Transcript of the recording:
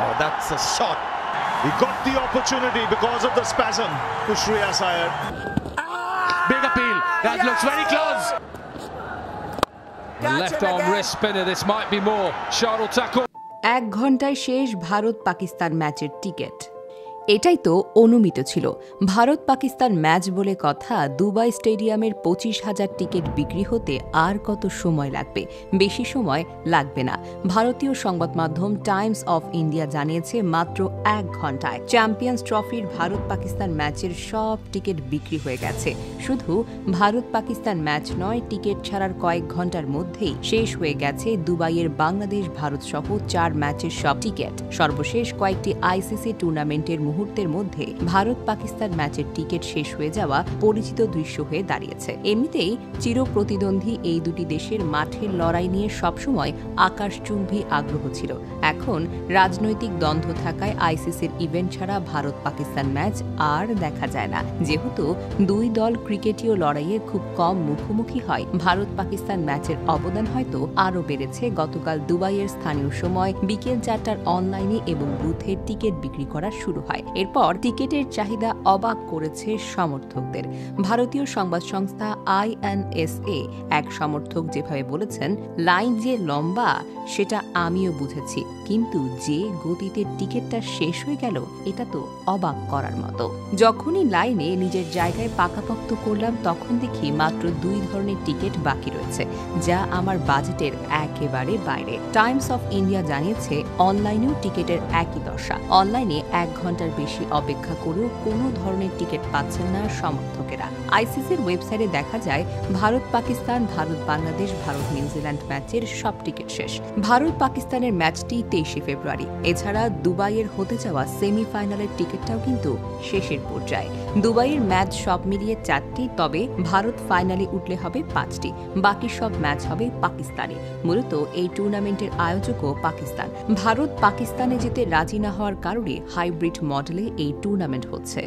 Oh, that's a shot. He got the opportunity because of the spasm to Shreyas Iyer. Big appeal. That looks very close. Left arm wrist spinner. This might be more. Shardul Thakur. 1 ঘন্টায় শেষ ভারত পাকিস্তান ম্যাচের ticket. এটাই তো অনুমিত ছিল। Bharat Pakistan match বলে কথা, Dubai স্টেডিয়ামের 25,000 ticket বিক্রি হতে আর কত সময় লাগবে? বেশি সময় লাগবে না। ভারতীয় সংবাদ মাধ্যম টাইমস অফ ইন্ডিয়া জানিয়েছে মাত্র 1 ঘন্টায় চ্যাম্পিয়ন্স ট্রফির ভারত পাকিস্তান ম্যাচের সব টিকিট বিক্রি হয়ে গেছে। শুধু ভারত পাকিস্তান ম্যাচ নয়, টিকিট ছাড়ার কয়েক ঘন্টার মধ্যেই শেষ হয়ে গেছে দুবাইয়ের বাংলাদেশ ভারত সহ 4 ম্যাচের সব টিকিট। সর্বশেষ কয়েকটি আইসিসি টুর্নামেন্টের মুহূর্তের মধ্যে ভারত পাকিস্তান ম্যাচের টিকিট শেষ হয়ে যাওয়া পরিচিত দৃশ্য হয়ে দাঁড়িয়েছে। এমনিতেই চিরপ্রতিদ্বন্দ্বী এই দুটি দেশের মাঠের লড়াই নিয়ে সবসময় আকাশচুম্বী আগ্রহ ছিল। এখন রাজনৈতিক দ্বন্দ্ব থাকায় আইসিসির ইভেন্ট ছাড়া ভারত পাকিস্তান ম্যাচ আর দেখা যায় না। যেহেতু দুই দল ক্রিকেটীয় লড়াইয়ে খুব কম মুখোমুখি হয়, ভারত পাকিস্তান ম্যাচের অবদান হয়তো আরও বেড়েছে। গতকাল দুবাইয়ের স্থানীয় সময় বিকেল 4টার অনলাইনে এবং বুথে টিকিট বিক্রি করা শুরু হয়। এরপর টিকিটের চাহিদা অবাক করেছে সমর্থকদের। ভারতীয় সংবাদ সংস্থা INSA এক সমর্থক যেভাবে বলেছেন, লাইন যে লম্বা সেটা আমিও বুঝেছি, কিন্তু যে গতিতে টিকিটটা শেষ হয়ে গেল এটা তো অবাক করার মতো। যখনই লাইনে নিজের জায়গায় পাকাপোক্ত করলাম তখন দেখি মাত্র 2 ধরনের টিকিট বাকি রয়েছে, যা আমার বাজেটের একেবারে বাইরে। টাইমস অফ ইন্ডিয়া জানিয়েছে অনলাইনেও টিকিটের একই দশা। অনলাইনে 1 ঘন্টার বেশি অপেক্ষা করেও কোনো ধরনের টিকিট পাচ্ছেন না সমর্থকেরা। আইসিসির ওয়েবসাইটে দেখা যায় ভারত পাকিস্তান, ভারত বাংলাদেশ, ভারত নিউজিল্যান্ড ম্যাচের সব টিকিট শেষ। ভারত পাকিস্তানের ম্যাচটি 23শে ফেব্রুয়ারি। এছাড়া দুবাইয়ের হতে যাওয়া সেমিফাইনালের টিকিটটাও কিন্তু শেষের পর্যায়ে। দুবাইয়ের ম্যাচ সব মিলিয়ে 4টি, তবে ভারত ফাইনালে উঠলে হবে 5টি। বাকি সব ম্যাচ হবে পাকিস্তানি। মূলত এই টুর্নামেন্টের আয়োজকও পাকিস্তান। ভারত পাকিস্তানে যেতে রাজি না হওয়ার কারণে হাইব্রিড মডেলে এই টুর্নামেন্ট হচ্ছে।